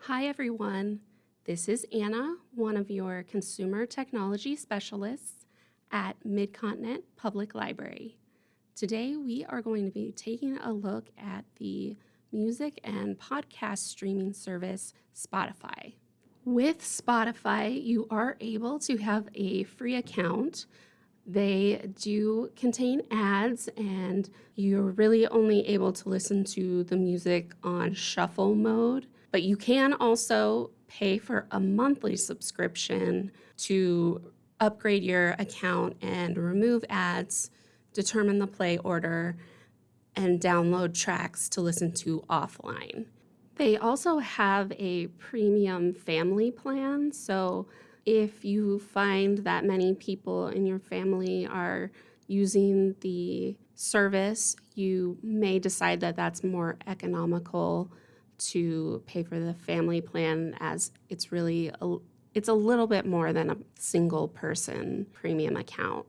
Hi, everyone. This is Anna, one of your consumer technology specialists at Midcontinent Public Library. Today, we are going to be taking a look at the music and podcast streaming service Spotify. With Spotify, you are able to have a free account. They do contain ads, and you're really only able to listen to the music on shuffle mode. But you can also pay for a monthly subscription to upgrade your account and remove ads, determine the play order, and download tracks to listen to offline. They also have a premium family plan, so if you find that many people in your family are using the service, you may decide that that's more economical to pay for the family plan, as it's a little bit more than a single person premium account.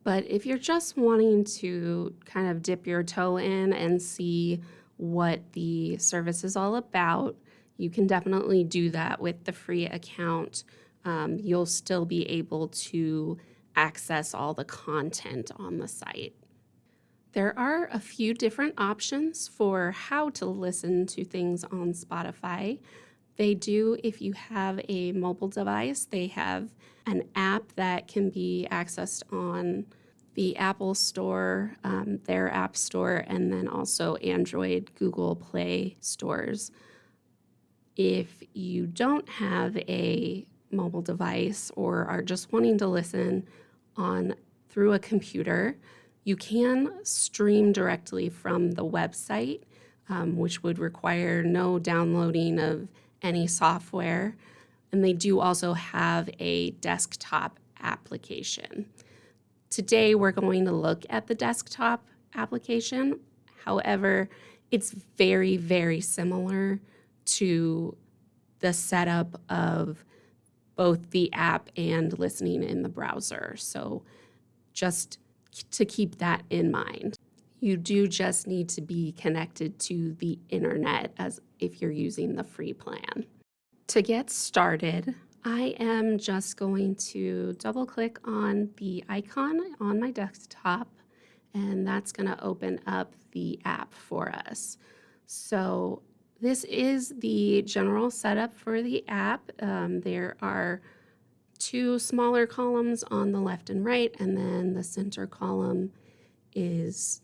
But if you're just wanting to kind of dip your toe in and see what the service is all about, you can definitely do that with the free account. You'll still be able to access all the content on the site. There are a few different options for how to listen to things on Spotify. They do, if you have a mobile device, they have an app that can be accessed on the Apple Store, their App Store, and then also Android, Google Play stores. If you don't have a mobile device or are just wanting to listen on through a computer, you can stream directly from the website, which would require no downloading of any software. And they do also have a desktop application. Today, we're going to look at the desktop application. However, it's very, very similar to the setup of both the app and listening in the browser. So just to keep that in mind. You do just need to be connected to the internet as if you're using the free plan. To get started, I am just going to double click on the icon on my desktop, and that's going to open up the app for us. So this is the general setup for the app. There are two smaller columns on the left and right, and then the center column is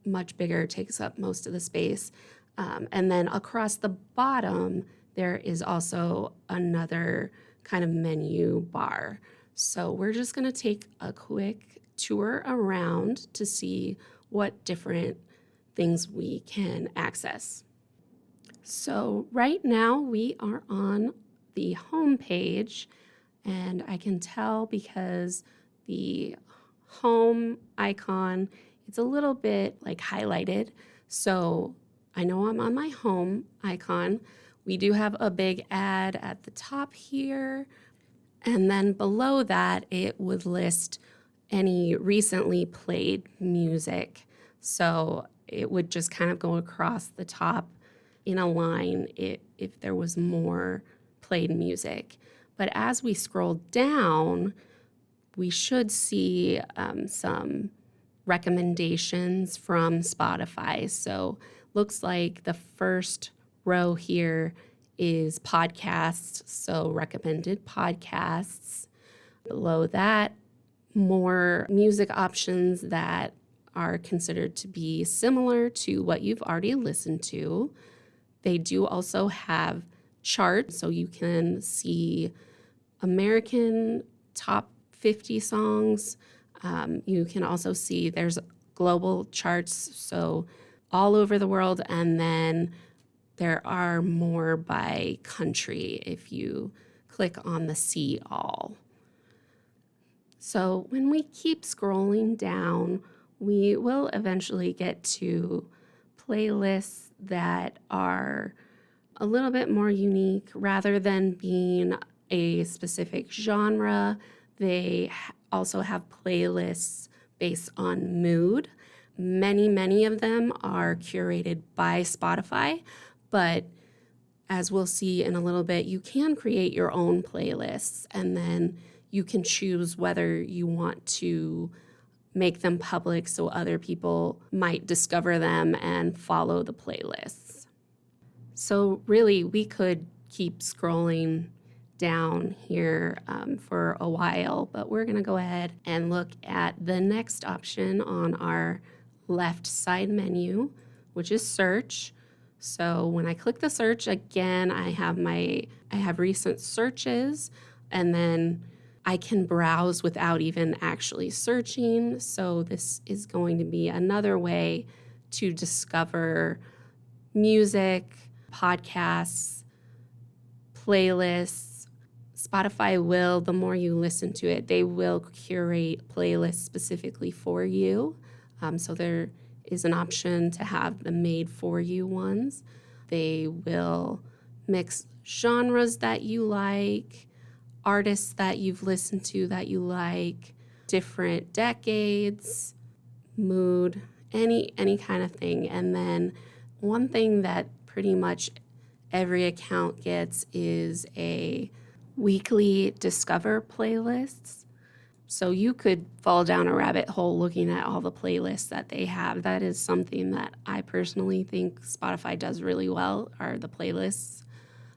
much bigger, takes up most of the space. And then across the bottom, there is also another kind of menu bar. So we're just going to take a quick tour around to see what different things we can access. So right now we are on the home page, and I can tell because the home icon, it's a little bit like highlighted. So I know I'm on my home icon. We do have a big ad at the top here. And then below that, it would list any recently played music. So it would just kind of go across the top in a line if there was more played music. But as we scroll down, we should see some recommendations from Spotify. So looks like the first row here is podcasts, so recommended podcasts. Below that, more music options that are considered to be similar to what you've already listened to. They do also have charts, so you can see American top 50 songs. You can also see there's global charts, so all over the world, and then there are more by country if you click on the See All. So when we keep scrolling down, we will eventually get to playlists that are a little bit more unique. Rather than being a specific genre, they also have playlists based on mood. Many of them are curated by Spotify, but as we'll see in a little bit, you can create your own playlists, and then you can choose whether you want to make them public so other people might discover them and follow the playlists. So really, we could keep scrolling down here for a while, but we're going to go ahead and look at the next option on our left side menu, which is search. So when I click the search again, I have recent searches, and then I can browse without even actually searching. So this is going to be another way to discover music, podcasts, playlists. Spotify will, the more you listen to it, they will curate playlists specifically for you. So there is an option to have the made for you ones. They will mix genres that you like, artists that you've listened to that you like, different decades, mood, any kind of thing. And then one thing that pretty much every account gets is a weekly Discover playlists. So you could fall down a rabbit hole looking at all the playlists that they have. That is something that I personally think Spotify does really well, are the playlists.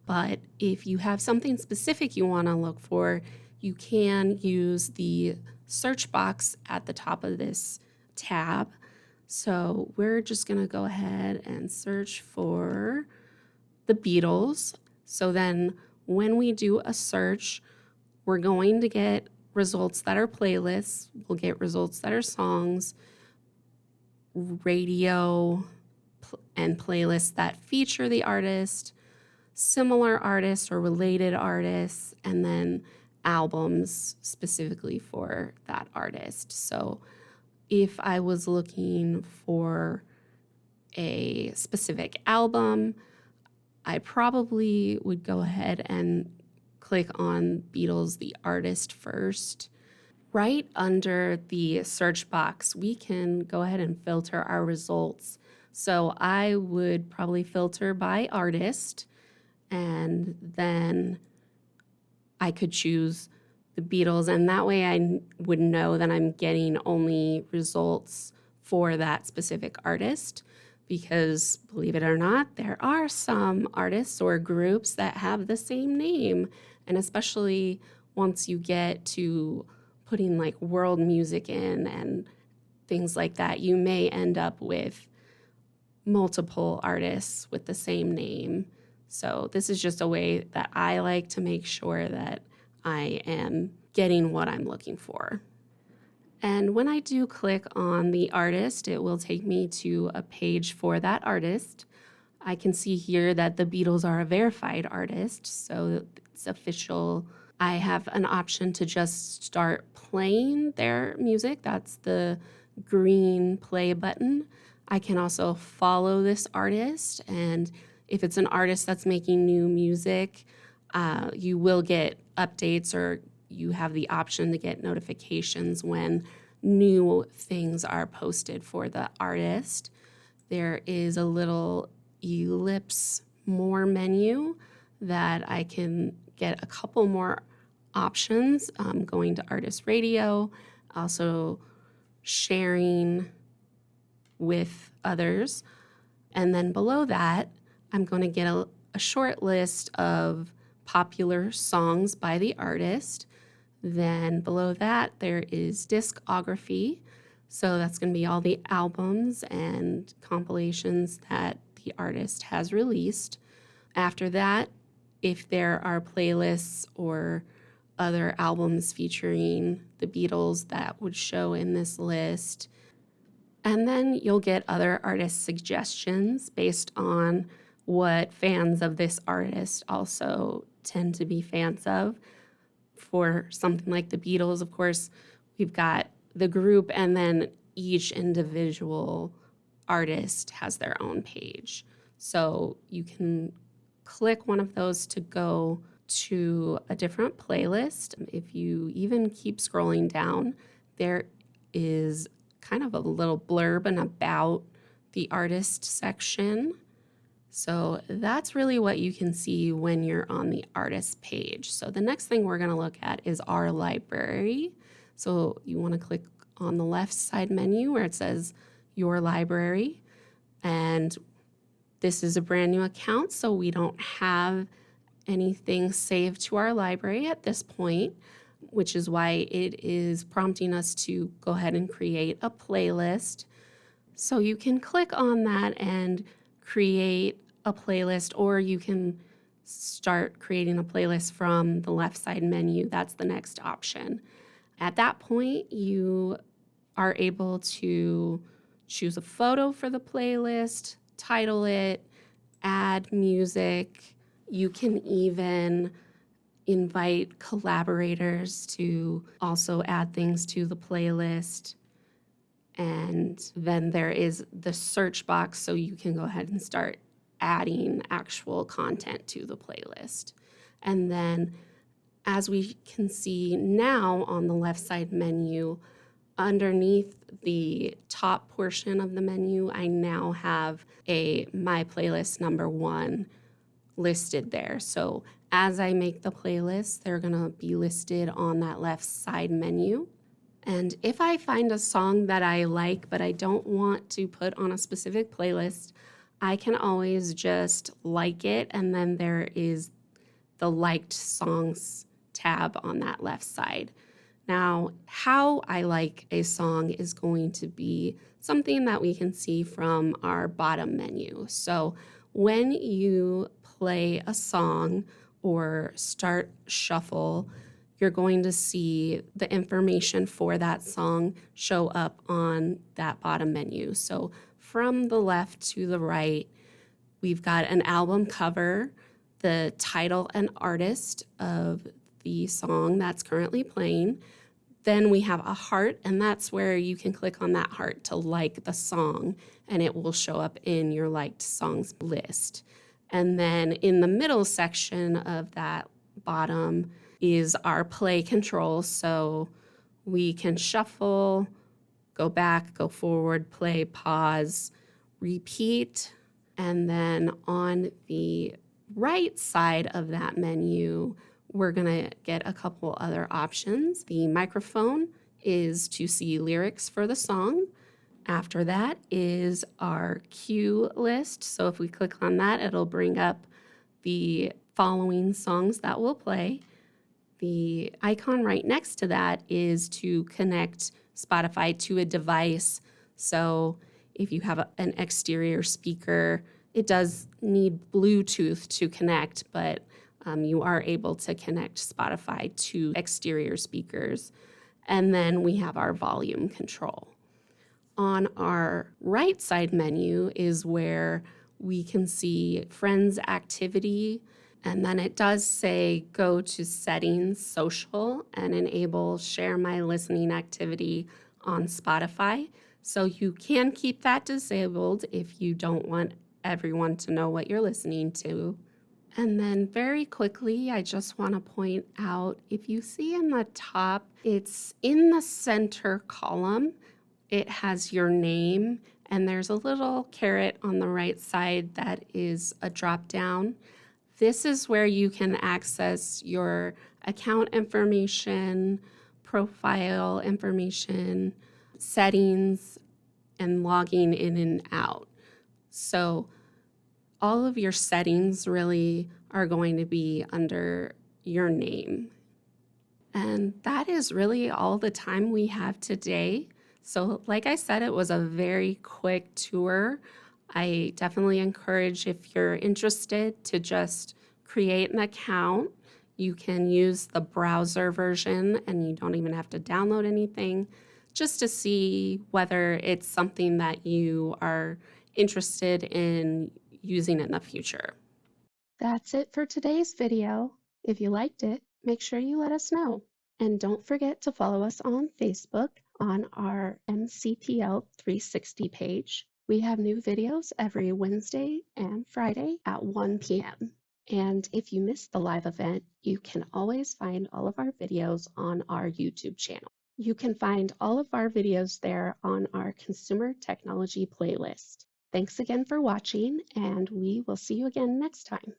But if you have something specific you want to look for, you can use the search box at the top of this tab. So we're just going to go ahead and search for the Beatles. So then when we do a search, we're going to get results that are playlists. We'll get results that are songs, radio, and playlists that feature the artist, similar artists or related artists, and then albums specifically for that artist. So if I was looking for a specific album, I probably would go ahead and click on Beatles, the artist first. Right under the search box, we can go ahead and filter our results. So I would probably filter by artist, and then I could choose the Beatles, and that way I would know that I'm getting only results for that specific artist. Because, believe it or not, there are some artists or groups that have the same name. And especially once you get to putting like world music in and things like that, you may end up with multiple artists with the same name. So this is just a way that I like to make sure that I am getting what I'm looking for. And when I do click on the artist, it will take me to a page for that artist. I can see here that the Beatles are a verified artist, so it's official. I have an option to just start playing their music. That's the green play button. I can also follow this artist, and if it's an artist that's making new music, you will get updates, or you have the option to get notifications when new things are posted for the artist. There is a little ellipse more menu that I can get a couple more options, going to artist radio, also sharing with others. And then below that, I'm going to get a short list of popular songs by the artist. Then below that, there is Discography. So that's going to be all the albums and compilations that the artist has released. After that, if there are playlists or other albums featuring the Beatles, that would show in this list. And then you'll get other artist suggestions based on what fans of this artist also tend to be fans of. For something like the Beatles, of course, we've got the group, and then each individual artist has their own page. So you can click one of those to go to a different playlist. If you even keep scrolling down, there is kind of a little blurb and about the artist section. So that's really what you can see when you're on the artist page. So the next thing we're going to look at is our library. So you want to click on the left side menu where it says your library. And this is a brand new account, so we don't have anything saved to our library at this point, which is why it is prompting us to go ahead and create a playlist. So you can click on that and create a playlist, or you can start creating a playlist from the left side menu. That's the next option. At that point, you are able to choose a photo for the playlist, title it, add music. You can even invite collaborators to also add things to the playlist. And then there is the search box, so you can go ahead and start adding actual content to the playlist. And then, as we can see now on the left side menu, underneath the top portion of the menu, I now have a My Playlist number 1 listed there. So as I make the playlist, they're going to be listed on that left side menu. And if I find a song that I like, but I don't want to put on a specific playlist, I can always just like it, and then there is the liked songs tab on that left side. Now, how I like a song is going to be something that we can see from our bottom menu. So when you play a song or start shuffle, you're going to see the information for that song show up on that bottom menu. So from the left to the right, we've got an album cover, the title and artist of the song that's currently playing. Then we have a heart, and that's where you can click on that heart to like the song, and it will show up in your liked songs list. And then in the middle section of that bottom is our play control. So we can shuffle, go back, go forward, play, pause, repeat. And then on the right side of that menu, we're going to get a couple other options. The microphone is to see lyrics for the song. After that is our cue list. So if we click on that, it'll bring up the following songs that will play. The icon right next to that is to connect Spotify to a device. So if you have an exterior speaker, it does need Bluetooth to connect, but you are able to connect Spotify to exterior speakers. And then we have our volume control. On our right side menu is where we can see friends activity, and then it does say go to settings, social, and enable share my listening activity on Spotify. So you can keep that disabled if you don't want everyone to know what you're listening to. And then very quickly, I just want to point out, if you see in the top, it's in the center column. It has your name, and there's a little caret on the right side that is a drop down. This is where you can access your account information, profile information, settings, and logging in and out. So all of your settings really are going to be under your name. And that is really all the time we have today. So like I said, it was a very quick tour. I definitely encourage, if you're interested, to just create an account. You can use the browser version, and you don't even have to download anything, just to see whether it's something that you are interested in using in the future. That's it for today's video. If you liked it, make sure you let us know. And don't forget to follow us on Facebook on our MCPL 360 page. We have new videos every Wednesday and Friday at 1 p.m. And if you missed the live event, you can always find all of our videos on our YouTube channel. You can find all of our videos there on our consumer technology playlist. Thanks again for watching, and we will see you again next time.